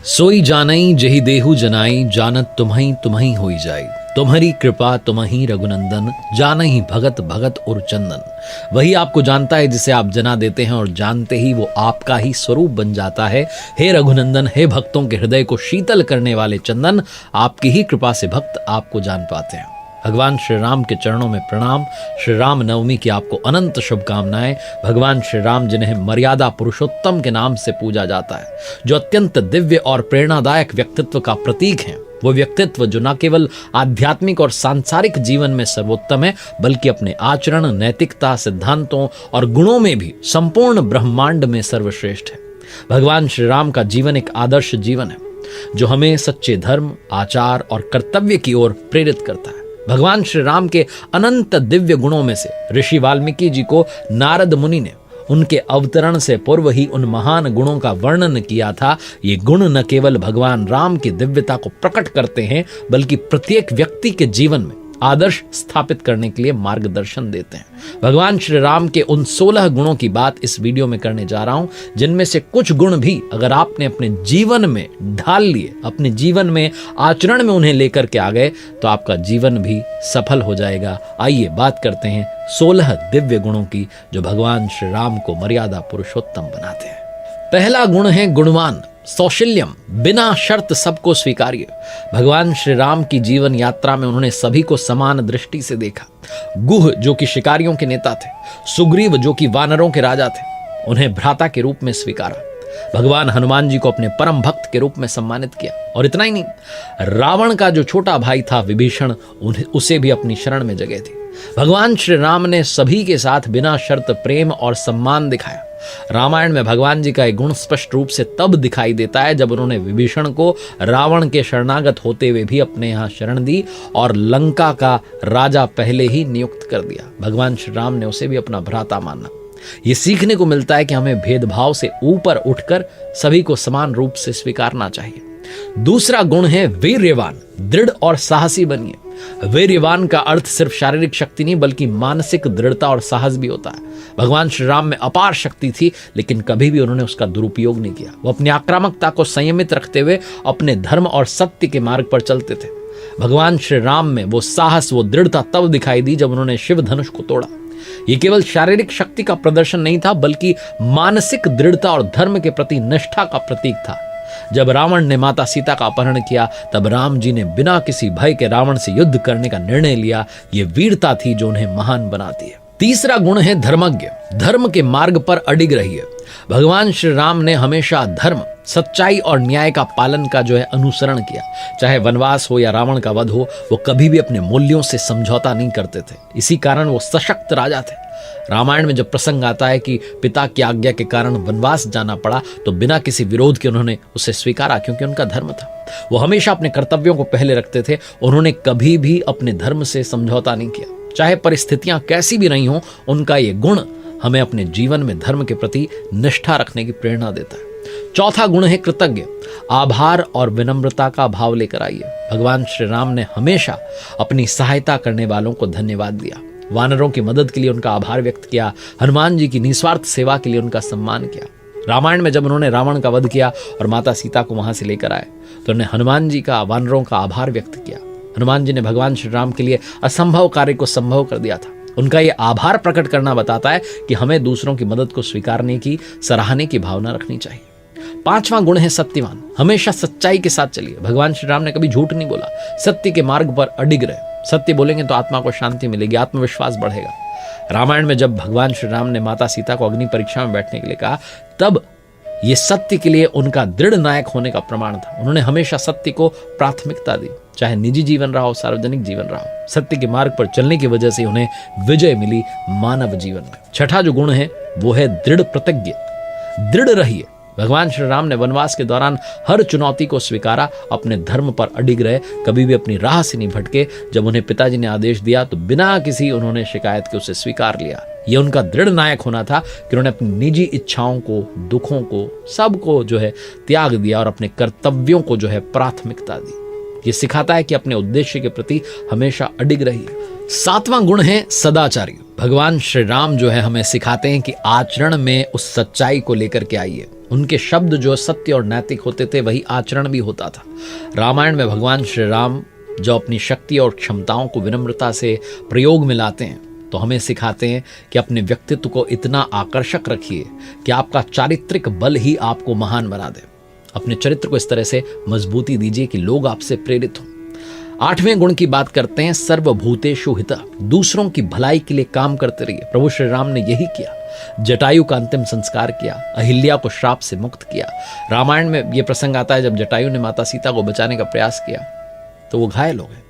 सोई जानई जही देहु जनाई, जानत तुम्हई तुम्हई होई जाई। तुम्हारी कृपा तुम्ही रघुनंदन, जानहि भगत भगत और चंदन। वही आपको जानता है जिसे आप जना देते हैं और जानते ही वो आपका ही स्वरूप बन जाता है। हे रघुनंदन, हे भक्तों के हृदय को शीतल करने वाले चंदन, आपकी ही कृपा से भक्त आपको जान पाते हैं। भगवान श्री राम के चरणों में प्रणाम। श्री राम नवमी की आपको अनंत शुभकामनाएं। भगवान श्री राम जिन्हें मर्यादा पुरुषोत्तम के नाम से पूजा जाता है, जो अत्यंत दिव्य और प्रेरणादायक व्यक्तित्व का प्रतीक है, वो व्यक्तित्व जो न केवल आध्यात्मिक और सांसारिक जीवन में सर्वोत्तम है, बल्कि अपने आचरण, नैतिकता, सिद्धांतों और गुणों में भी संपूर्ण ब्रह्मांड में सर्वश्रेष्ठ है। भगवान श्री राम का जीवन एक आदर्श जीवन है, जो हमें सच्चे धर्म, आचार और कर्तव्य की ओर प्रेरित करता है। भगवान श्री राम के अनंत दिव्य गुणों में से ऋषि वाल्मीकि जी को नारद मुनि ने उनके अवतरण से पूर्व ही उन महान गुणों का वर्णन किया था। ये गुण न केवल भगवान राम की दिव्यता को प्रकट करते हैं, बल्कि प्रत्येक व्यक्ति के जीवन में आदर्श स्थापित करने के लिए मार्गदर्शन देते हैं। भगवान श्री राम के उन 16 गुणों की बात इस वीडियो में करने जा रहा हूं, जिनमें से कुछ गुण भी अगर आपने अपने जीवन में ढाल लिए, अपने जीवन में आचरण में उन्हें लेकर के आ गए, तो आपका जीवन भी सफल हो जाएगा। आइए बात करते हैं 16 दिव्य गुणों की, जो भगवान श्री राम को मर्यादा पुरुषोत्तम बनाते हैं। पहला गुण है गुणवान, सौशील्यम, बिना शर्त सबको स्वीकार्य। भगवान श्री राम की जीवन यात्रा में उन्होंने सभी को समान दृष्टि से देखा। गुह जो कि शिकारियों के नेता थे, सुग्रीव जो कि वानरों के राजा थे, उन्हें भ्राता के रूप में स्वीकारा। भगवान हनुमान जी को अपने परम भक्त के रूप में सम्मानित किया। और इतना ही नहीं, रावण का जो छोटा भाई था विभीषण, उसे भी अपनी शरण में जगह थी। भगवान श्री राम ने सभी के साथ बिना शर्त प्रेम और सम्मान दिखाया। रामायण में भगवान जी का एक गुण स्पष्ट रूप से तब दिखाई देता है जब उन्होंने विभीषण को रावण के शरणागत होते हुए भी अपने यहाँ शरण दी और लंका का राजा पहले ही नियुक्त कर दिया। भगवान श्री राम ने उसे भी अपना भ्राता माना। ये सीखने को मिलता है कि हमें भेदभाव से ऊपर उठकर सभी को समान रूप से स्वीकारना चाहिए। दूसरा गुण है वीर्यवान, दृढ़ और साहसी बनिए। वीर्यवान का अर्थ सिर्फ शारीरिक शक्ति नहीं, बल्कि मानसिक दृढ़ता और साहस भी होता है। भगवान श्री राम में अपार शक्ति थी, लेकिन कभी भी उन्होंने उसका दुरुपयोग नहीं किया। वो अपनी आक्रामकता को संयमित रखते हुए अपने धर्म और सत्य के मार्ग पर चलते थे। भगवान श्री राम में वो साहस, वो दृढ़ता तब दिखाई दी जब उन्होंने शिव धनुष को तोड़ा। ये केवल शारीरिक शक्ति का प्रदर्शन नहीं था, बल्कि मानसिक दृढ़ता और धर्म के प्रति निष्ठा का प्रतीक था। जब रावण ने माता सीता का अपहरण किया, तब राम जी ने बिना किसी भय के रावण से युद्ध करने का निर्णय लिया। ये वीरता थी जो उन्हें महान बनाती है। तीसरा गुण है धर्मज्ञ, धर्म के मार्ग पर अडिग रहिए। भगवान श्री राम ने हमेशा धर्म, सच्चाई और न्याय का पालन का जो है अनुसरण किया। चाहे वनवास हो या रावण का वध हो, वो कभी भी अपने मूल्यों से समझौता नहीं करते थे। इसी कारण वो सशक्त राजा थे। रामायण में जब प्रसंग आता है कि पिता की आज्ञा के कारण वनवास जाना पड़ा, तो बिना किसी विरोध के उन्होंने उसे स्वीकारा, क्योंकि उनका धर्म था। वो हमेशा अपने कर्तव्यों को पहले रखते थे। उन्होंने कभी भी अपने धर्म से समझौता नहीं किया, चाहे परिस्थितियां कैसी भी रही हों। उनका ये गुण हमें अपने जीवन में धर्म के प्रति निष्ठा रखने की प्रेरणा देता है। चौथा गुण है कृतज्ञ, आभार और विनम्रता का भाव लेकर आइए। भगवान श्री राम ने हमेशा अपनी सहायता करने वालों को धन्यवाद दिया। वानरों की मदद के लिए उनका आभार व्यक्त किया। हनुमान जी की निस्वार्थ सेवा के लिए उनका सम्मान किया। रामायण में जब उन्होंने रावण का वध किया और माता सीता को वहां से लेकर आए, तो उन्होंने हनुमान जी का, वानरों का आभार व्यक्त किया। हनुमान जी ने भगवान श्री राम के लिए असंभव कार्य को संभव कर दिया था। उनका ये आभार प्रकट करना बताता है कि हमें दूसरों की मदद को स्वीकारने की, सराहने की भावना रखनी चाहिए। पांचवा गुण है सत्यवान, हमेशा सच्चाई के साथ चलिए। भगवान श्री राम ने कभी झूठ नहीं बोला, सत्य के मार्ग पर अडिग रहे। सत्य बोलेंगे तो आत्मा को शांति मिलेगी, आत्मविश्वास बढ़ेगा। रामायण में जब भगवान श्री राम ने माता सीता को अग्नि परीक्षा में बैठने के लिए कहा, तब ये सत्य के लिए उनका दृढ़ नायक होने का प्रमाण था। उन्होंने हमेशा सत्य को प्राथमिकता दी, चाहे निजी जीवन रहा हो, सार्वजनिक जीवन रहा हो। सत्य के मार्ग पर चलने की वजह से उन्हें विजय मिली मानव जीवन में। छठा जो गुण है वो है दृढ़ प्रतिज्ञ, दृढ़ रहिए। भगवान श्री राम ने वनवास के दौरान हर चुनौती को स्वीकारा, अपने धर्म पर अडिग रहे, कभी भी अपनी राह से नहीं भटके। जब उन्हें पिताजी ने आदेश दिया, तो बिना किसी उन्होंने शिकायत के उसे स्वीकार लिया। यह उनका दृढ़ नायक होना था कि उन्होंने अपनी निजी इच्छाओं को, दुखों को, सबको जो है त्याग दिया और अपने कर्तव्यों को जो है प्राथमिकता दी। ये सिखाता है कि अपने उद्देश्य के प्रति हमेशा अडिग रहिए। सातवां गुण है सदाचारी। भगवान श्री राम जो है हमें सिखाते हैं कि आचरण में उस सच्चाई को लेकर के आइए। उनके शब्द जो सत्य और नैतिक होते थे वही आचरण भी होता था। रामायण में भगवान श्री राम जो अपनी शक्ति और क्षमताओं को विनम्रता से प्रयोग में लाते हैं तो हमें सिखाते हैं कि अपने व्यक्तित्व को इतना आकर्षक रखिए कि आपका चारित्रिक बल ही आपको महान बना दे। अपने चरित्र को इस तरह से मजबूती दीजिए कि लोग आपसे प्रेरित हों। 8वें गुण की बात करते हैं सर्वभूतेषु हितः, दूसरों की भलाई के लिए काम करते रहिए। प्रभु श्री राम ने यही किया। जटायु का अंतिम संस्कार किया, अहिल्या को श्राप से मुक्त किया। रामायण में यह प्रसंग आता है जब जटायु ने माता सीता को बचाने का प्रयास किया तो वो घायल हो गए,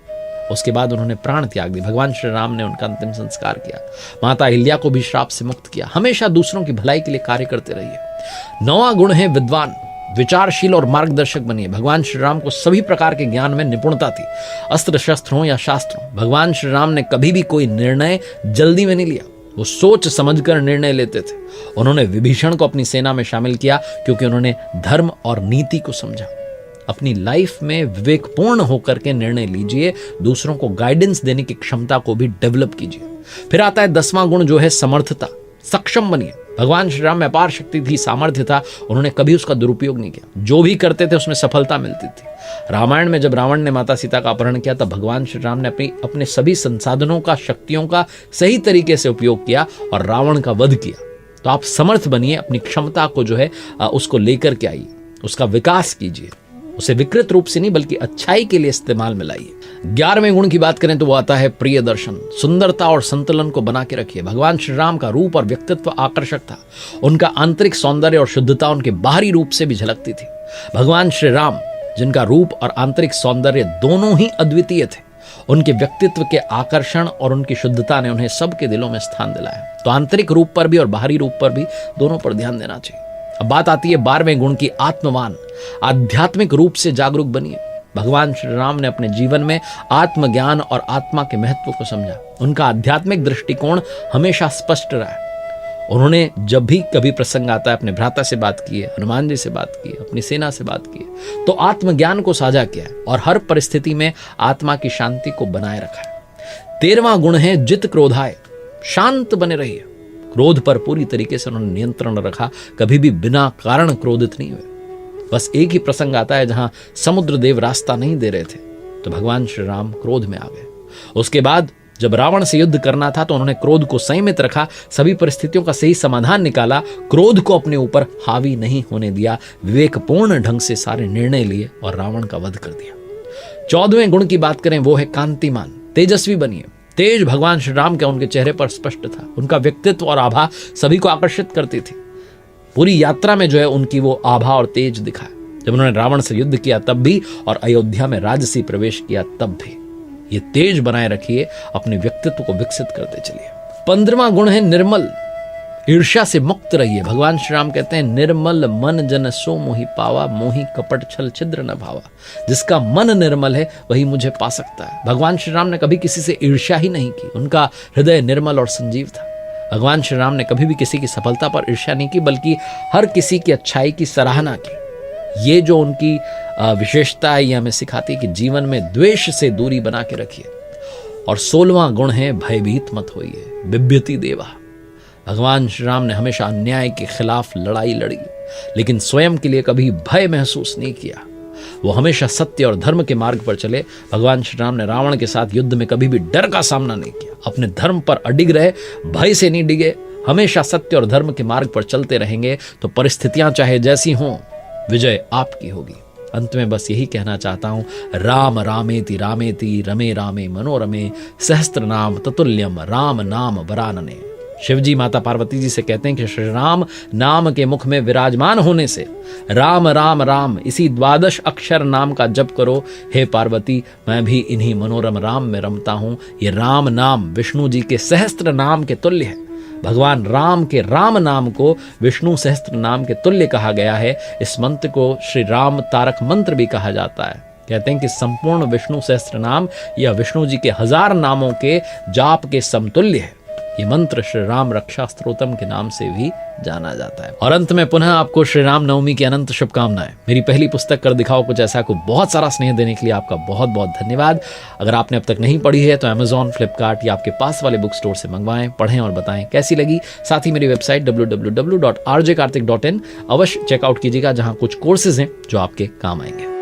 उसके बाद उन्होंने प्राण त्याग दिए। भगवान श्री राम ने उनका अंतिम संस्कार किया, माता अहिल्या को भी श्राप से मुक्त किया। हमेशा दूसरों की भलाई के लिए कार्य करते रहिए। 9वां गुण है विद्वान, विचारशील और मार्गदर्शक बनिए। भगवान श्री राम को सभी प्रकार के ज्ञान में निपुणता थी, अस्त्र शस्त्र हो या शास्त्र हो। भगवान श्री राम ने कभी भी कोई निर्णय जल्दी में नहीं लिया, वो सोच समझकर निर्णय लेते थे। उन्होंने विभीषण को अपनी सेना में शामिल किया क्योंकि उन्होंने धर्म और नीति को समझा। अपनी लाइफ में विवेकपूर्ण होकर के निर्णय लीजिए, दूसरों को गाइडेंस देने की क्षमता को भी डेवलप कीजिए। फिर आता है 10वां गुण जो है समर्थता, सक्षम बनिए। भगवान श्री राम में अपार शक्ति थी, सामर्थ्य था, उन्होंने कभी उसका दुरुपयोग नहीं किया। जो भी करते थे उसमें सफलता मिलती थी। रामायण में जब रावण ने माता सीता का अपहरण किया तब भगवान श्री राम ने अपने सभी संसाधनों का, शक्तियों का सही तरीके से उपयोग किया और रावण का वध किया। तो आप समर्थ बनिए, अपनी क्षमता को जो है उसको लेकर के आइए, उसका विकास कीजिए, उसे विकृत रूप से नहीं बल्कि अच्छाई के लिए इस्तेमाल में लाइए। 11वें गुण की बात करें तो वो आता है प्रिय दर्शन, सुंदरता और संतुलन को बना के रखिए। भगवान श्री राम का रूप और व्यक्तित्व आकर्षक था, उनका आंतरिक सौंदर्य और शुद्धता उनके बाहरी रूप से भी झलकती थी। भगवान श्री राम जिनका रूप और आंतरिक सौंदर्य दोनों ही अद्वितीय थे, उनके व्यक्तित्व के आकर्षण और उनकी शुद्धता ने उन्हें सबके दिलों में स्थान दिलाया। तो आंतरिक रूप पर भी और बाहरी रूप पर भी दोनों पर ध्यान देना चाहिए। अब बात आती है 12वें गुण की, आत्मवान, आध्यात्मिक रूप से जागरूक बनिए। भगवान श्री राम ने अपने जीवन में आत्मज्ञान और आत्मा के महत्व को समझा। उनका आध्यात्मिक दृष्टिकोण हमेशा स्पष्ट रहा है। उन्होंने जब भी कभी प्रसंग आता है अपने भ्राता से बात की है, हनुमान जी से बात की है, अपनी सेना से बात की है, तो आत्मज्ञान को साझा किया है और हर परिस्थिति में आत्मा की शांति को बनाए रखा है। 13वां गुण है जित क्रोधाय, शांत बने रहिए। क्रोध पर पूरी तरीके से उन्होंने नियंत्रण रखा, कभी भी बिना कारण क्रोधित नहीं हुए। बस एक ही प्रसंग आता है जहां समुद्र देव रास्ता नहीं दे रहे थे तो भगवान श्री राम क्रोध में आ गए। उसके बाद जब रावण से युद्ध करना था तो उन्होंने क्रोध को संयमित रखा, सभी परिस्थितियों का सही समाधान निकाला, क्रोध को अपने ऊपर हावी नहीं होने दिया, विवेकपूर्ण ढंग से सारे निर्णय लिए और रावण का वध कर दिया। 14वें गुण की बात करें वो है कांतिमान, तेजस्वी बनिए। तेज भगवान श्री राम का उनके चेहरे पर स्पष्ट था, उनका व्यक्तित्व और आभा सभी को आकर्षित करती थी। पूरी यात्रा में जो है उनकी वो आभा और तेज दिखा। जब उन्होंने रावण से युद्ध किया तब भी और अयोध्या में राजसी प्रवेश किया तब भी ये तेज बनाए रखिए, अपने व्यक्तित्व को विकसित करते चलिए। 15वां गुण है निर्मल, ईर्ष्या से मुक्त रहिए। भगवान श्री राम कहते हैं निर्मल मन जन सो मोहि पावा, मोहि कपट छल छिद्र न भावा। जिसका मन निर्मल है वही मुझे पा सकता है। भगवान श्री राम ने कभी किसी से ईर्ष्या ही नहीं की, उनका हृदय निर्मल और संजीव था। भगवान श्री राम ने कभी भी किसी की सफलता पर ईर्ष्या नहीं की बल्कि हर किसी की अच्छाई की सराहना की। ये जो उनकी विशेषता है ये हमें सिखाती है कि जीवन में द्वेष से दूरी बना के रखिए। और 16वां गुण है भयभीत मत होइए, बिभ्यति देवा। भगवान श्री राम ने हमेशा अन्याय के खिलाफ लड़ाई लड़ी लेकिन स्वयं के लिए कभी भय महसूस नहीं किया। वो हमेशा सत्य और धर्म के मार्ग पर चले। भगवान श्री राम ने रावण के साथ युद्ध में कभी भी डर का सामना नहीं किया, अपने धर्म पर अडिग रहे, भय से नहीं डिगे, हमेशा सत्य और धर्म के मार्ग पर चलते रहेंगे तो परिस्थितियां चाहे जैसी हों विजय आपकी होगी। अंत में बस यही कहना चाहता हूं, राम रामेति रामेति रमे रामे मनोरमे सहस्त्र नाम ततुल्यम राम नाम वरानने। शिवजी माता पार्वती जी से कहते हैं कि श्री राम नाम के मुख में विराजमान होने से राम राम राम इसी 12 अक्षर नाम का जप करो। हे पार्वती, मैं भी इन्हीं मनोरम राम में रमता हूं। ये राम नाम विष्णु जी के सहस्त्र नाम के तुल्य है। भगवान राम के राम नाम को विष्णु सहस्त्र नाम के तुल्य कहा गया है। इस मंत्र को श्री राम तारक मंत्र भी कहा जाता है। कहते हैं कि संपूर्ण विष्णु सहस्त्र नाम या विष्णु जी के 1000 नामों के जाप के समतुल्य है। ये मंत्र श्री राम रक्षा स्तोत्रम के नाम से भी जाना जाता है। और अंत में पुनः आपको श्री राम नवमी की अनंत शुभकामनाएं। मेरी पहली पुस्तक कर दिखाओ कुछ ऐसा को बहुत सारा स्नेह देने के लिए आपका बहुत बहुत धन्यवाद। अगर आपने अब तक नहीं पढ़ी है तो Amazon, फ्लिपकार्ट या आपके पास वाले बुक स्टोर से मंगवाएं, पढ़ें और बताएं कैसी लगी। साथ ही मेरी वेबसाइट www.rjkartik.in अवश्य चेकआउट कीजिएगा, जहां कुछ कोर्सेज हैं जो आपके काम आएंगे।